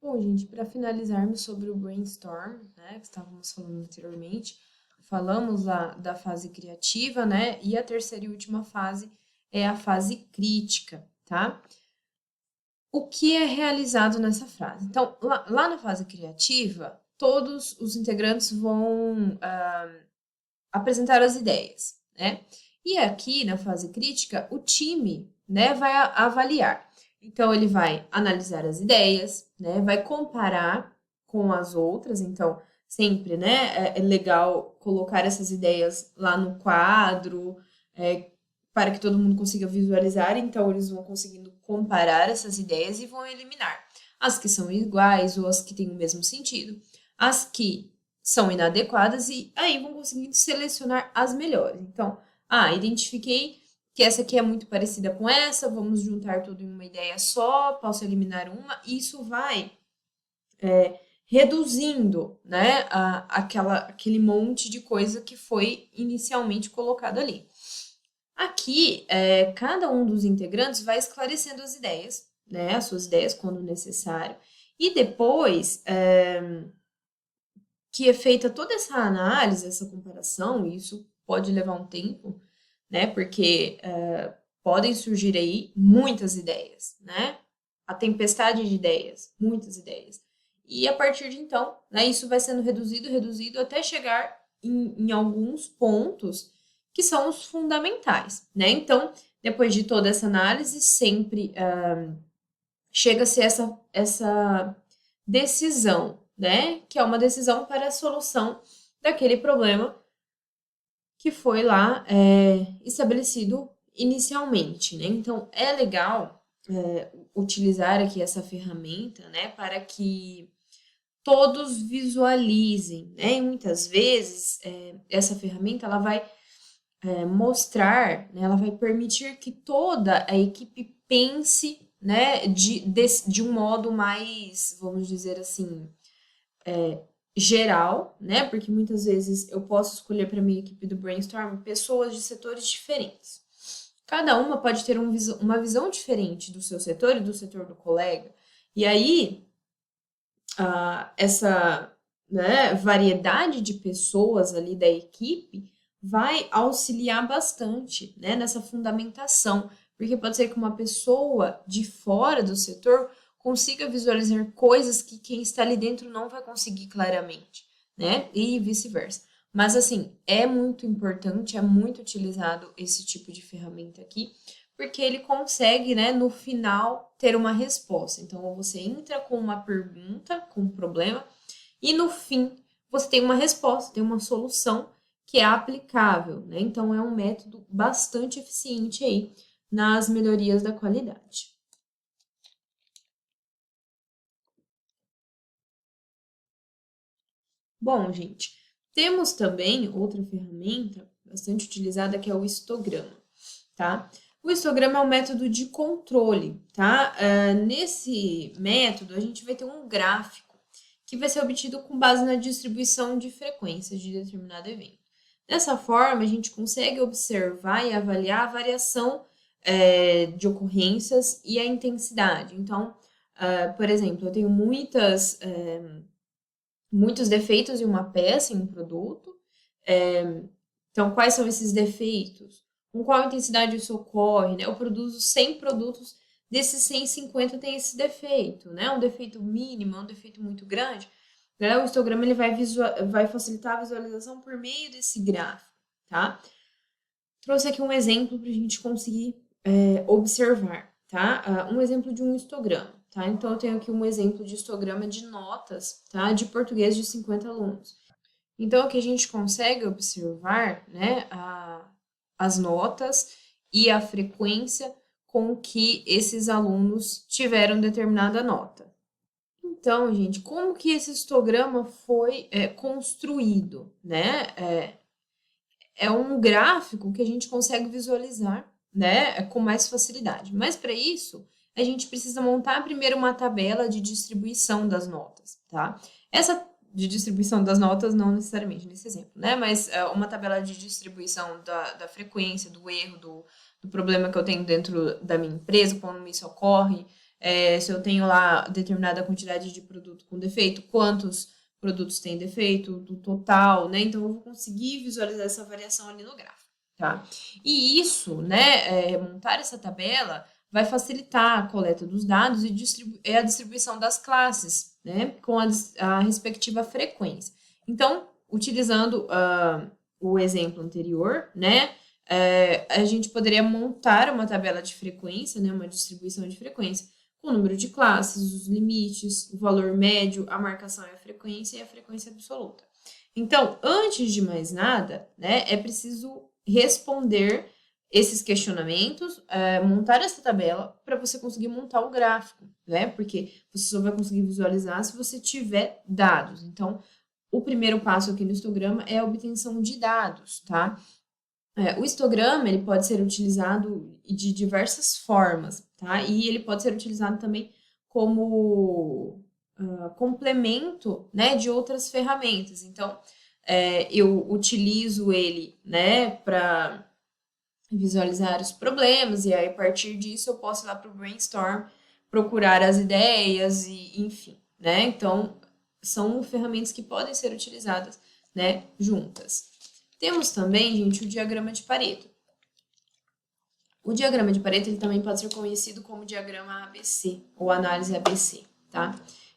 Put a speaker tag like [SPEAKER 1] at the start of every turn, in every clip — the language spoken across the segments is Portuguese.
[SPEAKER 1] Bom, gente, para finalizarmos sobre o brainstorm, né, que estávamos falando anteriormente, falamos lá da fase criativa, né, e a terceira e última fase é a fase crítica, tá? O que é realizado nessa fase? Então, lá na fase criativa, todos os integrantes vão apresentar as ideias, né? E aqui na fase crítica, o time, né, vai avaliar. Então ele vai analisar as ideias, né, vai comparar com as outras. Então sempre, né, é legal colocar essas ideias lá no quadro, para que todo mundo consiga visualizar. Então eles vão conseguindo comparar essas ideias e vão eliminar as que são iguais ou as que têm o mesmo sentido, as que são inadequadas e aí vão conseguindo selecionar as melhores. Então, identifiquei que essa aqui é muito parecida com essa, vamos juntar tudo em uma ideia só, posso eliminar uma, e isso vai reduzindo, né, aquele monte de coisa que foi inicialmente colocado ali. Aqui, cada um dos integrantes vai esclarecendo as ideias, né, as suas ideias quando necessário, e depois que é feita toda essa análise, essa comparação, e isso pode levar um tempo, né? Porque podem surgir aí muitas ideias, né? A tempestade de ideias, muitas ideias. E a partir de então, né, isso vai sendo reduzido, até chegar em alguns pontos que são os fundamentais, né? Então, depois de toda essa análise, sempre chega-se a essa decisão, né? Que é uma decisão para a solução daquele problema que foi lá estabelecido inicialmente, né? Então, é legal utilizar aqui essa ferramenta, né? Para que todos visualizem, né? E muitas vezes essa ferramenta ela vai mostrar, né? Ela vai permitir que toda a equipe pense, né? De um modo mais, vamos dizer assim, geral, né? Porque muitas vezes eu posso escolher para minha equipe do brainstorm pessoas de setores diferentes. Cada uma pode ter uma visão diferente do seu setor e do setor do colega. E aí, essa, né, variedade de pessoas ali da equipe vai auxiliar bastante, né, nessa fundamentação. Porque pode ser que uma pessoa de fora do setor consiga visualizar coisas que quem está ali dentro não vai conseguir claramente, né? E vice-versa. Mas, assim, é muito importante, é muito utilizado esse tipo de ferramenta aqui, porque ele consegue, né, no final, ter uma resposta. Então, você entra com uma pergunta, com um problema, e no fim, você tem uma resposta, tem uma solução que é aplicável, né? Então, é um método bastante eficiente aí nas melhorias da qualidade. Bom, gente, temos também outra ferramenta bastante utilizada que é o histograma, tá? O histograma é um método de controle, tá? Nesse método, a gente vai ter um gráfico que vai ser obtido com base na distribuição de frequências de determinado evento. Dessa forma, a gente consegue observar e avaliar a variação de ocorrências e a intensidade. Então, por exemplo, eu tenho muitos defeitos em uma peça, em um produto. Então, quais são esses defeitos? Com qual intensidade isso ocorre? Né? Eu produzo 100 produtos, desses 150 tem esse defeito, né? Um defeito mínimo, um defeito muito grande. Né? O histograma ele vai facilitar a visualização por meio desse gráfico, tá? Trouxe aqui um exemplo para a gente conseguir observar, tá? Um exemplo de um histograma, tá? Então, eu tenho aqui um exemplo de histograma de notas, tá? De português de 50 alunos. Então, aqui a gente consegue observar, né, as notas e a frequência com que esses alunos tiveram determinada nota. Então, gente, como que esse histograma foi construído, né? É um gráfico que a gente consegue visualizar, né, com mais facilidade. Mas para isso, a gente precisa montar primeiro uma tabela de distribuição das notas, tá? Essa de distribuição das notas, não necessariamente nesse exemplo, né? Mas uma tabela de distribuição da frequência, do erro, do problema que eu tenho dentro da minha empresa, quando isso ocorre, se eu tenho lá determinada quantidade de produto com defeito, quantos produtos têm defeito, do total, né? Então, eu vou conseguir visualizar essa variação ali no gráfico, tá? E isso, né, montar essa tabela vai facilitar a coleta dos dados e a distribuição das classes, né, com a respectiva frequência. Então, utilizando o exemplo anterior, né, a gente poderia montar uma tabela de frequência, né, uma distribuição de frequência, com o número de classes, os limites, o valor médio, a marcação e a frequência absoluta. Então, antes de mais nada, né, é preciso responder esses questionamentos, montar essa tabela para você conseguir montar o gráfico, né? Porque você só vai conseguir visualizar se você tiver dados. Então, o primeiro passo aqui no histograma é a obtenção de dados, tá? O histograma, ele pode ser utilizado de diversas formas, tá? E ele pode ser utilizado também como complemento, né, de outras ferramentas. Então, eu utilizo ele, né, para visualizar os problemas, e aí a partir disso eu posso ir lá para o brainstorm, procurar as ideias, e enfim, né? Então, são ferramentas que podem ser utilizadas, né, juntas. Temos também, gente, o diagrama de Pareto. O diagrama de Pareto, ele também pode ser conhecido como diagrama ABC, ou análise ABC, tá?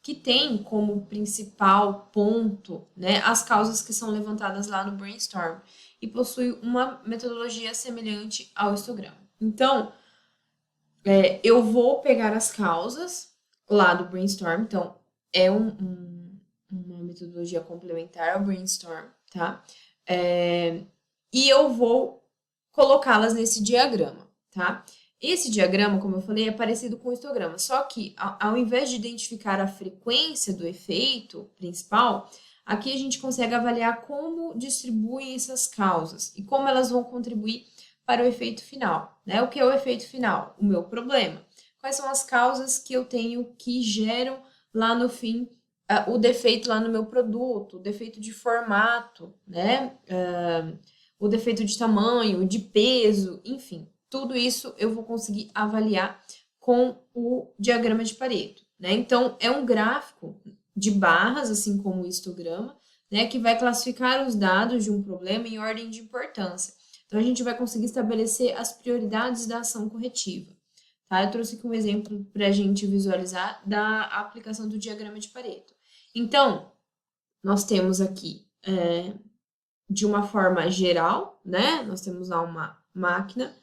[SPEAKER 1] Que tem como principal ponto, né, as causas que são levantadas lá no brainstorm e possui uma metodologia semelhante ao histograma. Então, eu vou pegar as causas lá do brainstorm, então é uma metodologia complementar ao brainstorm, tá? E eu vou colocá-las nesse diagrama, tá? Esse diagrama, como eu falei, é parecido com o histograma, só que ao invés de identificar a frequência do efeito principal, aqui a gente consegue avaliar como distribuem essas causas e como elas vão contribuir para o efeito final, né? O que é o efeito final? O meu problema. Quais são as causas que eu tenho que geram lá no fim o defeito lá no meu produto, o defeito de formato, né? O defeito de tamanho, de peso, enfim. Tudo isso eu vou conseguir avaliar com o diagrama de Pareto, né? Então, é um gráfico de barras, assim como o histograma, né? Que vai classificar os dados de um problema em ordem de importância. Então, a gente vai conseguir estabelecer as prioridades da ação corretiva. Tá? Eu trouxe aqui um exemplo para a gente visualizar da aplicação do diagrama de Pareto. Então, nós temos aqui, de uma forma geral, né? Nós temos lá uma máquina,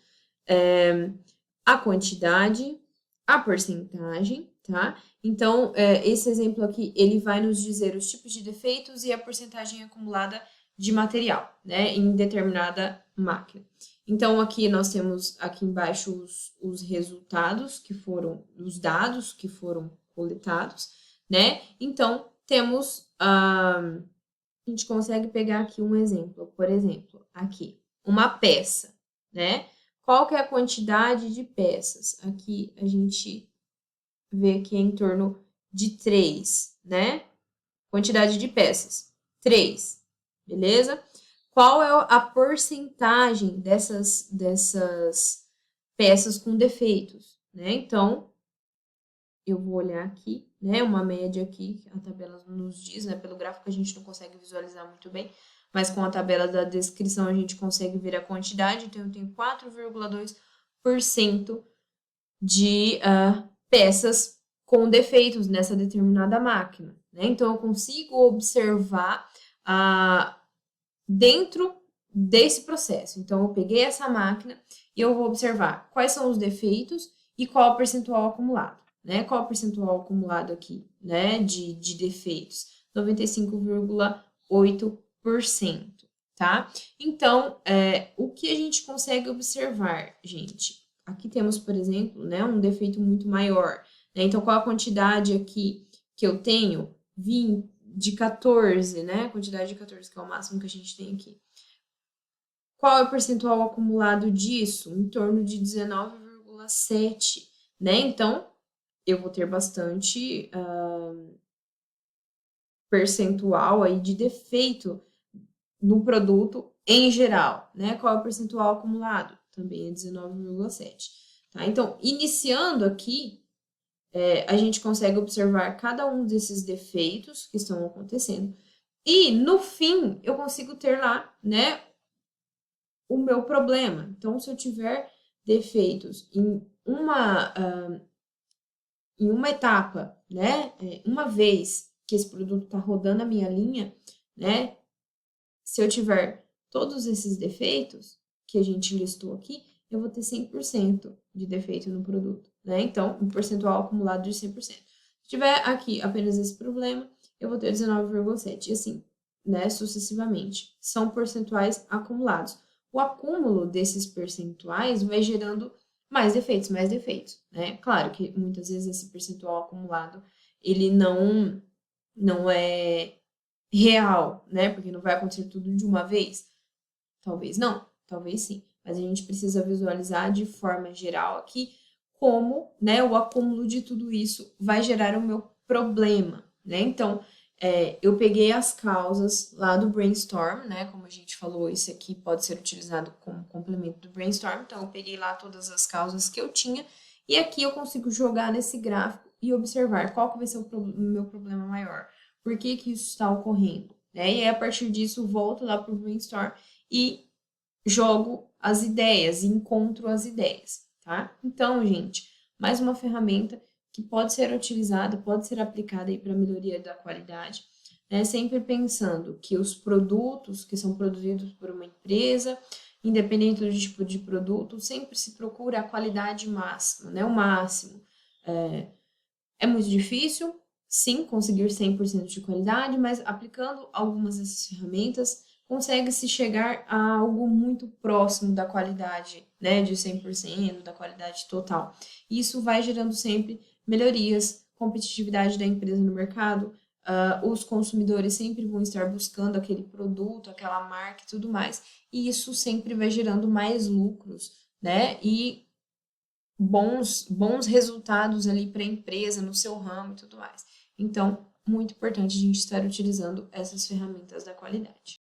[SPEAKER 1] a quantidade, a porcentagem, tá? Então, esse exemplo aqui, ele vai nos dizer os tipos de defeitos e a porcentagem acumulada de material, né? Em determinada máquina. Então, aqui nós temos aqui embaixo os resultados que foram, os dados que foram coletados, né? Então, temos, a gente consegue pegar aqui um exemplo, por exemplo, aqui, uma peça, né? Qual que é a quantidade de peças? Aqui a gente vê que é em torno de 3, né? Quantidade de peças, 3, beleza? Qual é a porcentagem dessas peças com defeitos, né? Então, eu vou olhar aqui, né? Uma média aqui, a tabela nos diz, né? Pelo gráfico a gente não consegue visualizar muito bem, mas com a tabela da descrição a gente consegue ver a quantidade. Então, eu tenho 4,2% de peças com defeitos nessa determinada máquina, né? Então, eu consigo observar dentro desse processo. Então, eu peguei essa máquina e eu vou observar quais são os defeitos e qual é o percentual acumulado, né? Qual é o percentual acumulado aqui, né, de defeitos? 95,8%, tá? Então, o que a gente consegue observar, gente? Aqui temos, por exemplo, né, um defeito muito maior, né? Então, qual a quantidade aqui que eu tenho? 20, de 14, né? Quantidade de 14, que é o máximo que a gente tem aqui. Qual é o percentual acumulado disso? Em torno de 19,7, né? Então, eu vou ter bastante percentual aí de defeito no produto em geral, né? Qual é o percentual acumulado? Também é 19,7, tá? Então, iniciando aqui, a gente consegue observar cada um desses defeitos que estão acontecendo. E, no fim, eu consigo ter lá, né, o meu problema. Então, se eu tiver defeitos em uma etapa, né, uma vez que esse produto está rodando a minha linha, né, se eu tiver todos esses defeitos que a gente listou aqui, eu vou ter 100% de defeito no produto, né? Então, um percentual acumulado de 100%. Se tiver aqui apenas esse problema, eu vou ter 19,7%. E assim, né, sucessivamente. São percentuais acumulados. O acúmulo desses percentuais vai gerando mais defeitos, né? Claro que muitas vezes esse percentual acumulado, ele não é real, né? Porque não vai acontecer tudo de uma vez. Talvez não, talvez sim. Mas a gente precisa visualizar de forma geral aqui como, né, o acúmulo de tudo isso vai gerar o meu problema, né? Então, eu peguei as causas lá do brainstorm, né? Como a gente falou, isso aqui pode ser utilizado como complemento do brainstorm. Então, eu peguei lá todas as causas que eu tinha e aqui eu consigo jogar nesse gráfico e observar qual que vai ser o meu problema maior. Por que que isso está ocorrendo? Né? E aí, a partir disso, volto lá para o brainstorm e jogo as ideias, encontro as ideias, tá? Então, gente, mais uma ferramenta que pode ser utilizada, pode ser aplicada aí para melhoria da qualidade, né? Sempre pensando que os produtos que são produzidos por uma empresa, independente do tipo de produto, sempre se procura a qualidade máxima, né? O máximo. É muito difícil, sim, conseguir 100% de qualidade, mas aplicando algumas dessas ferramentas, consegue-se chegar a algo muito próximo da qualidade, né, de 100%, da qualidade total. Isso vai gerando sempre melhorias, competitividade da empresa no mercado, os consumidores sempre vão estar buscando aquele produto, aquela marca e tudo mais, e isso sempre vai gerando mais lucros, né, e bons resultados ali para a empresa, no seu ramo e tudo mais. Então, muito importante a gente estar utilizando essas ferramentas da qualidade.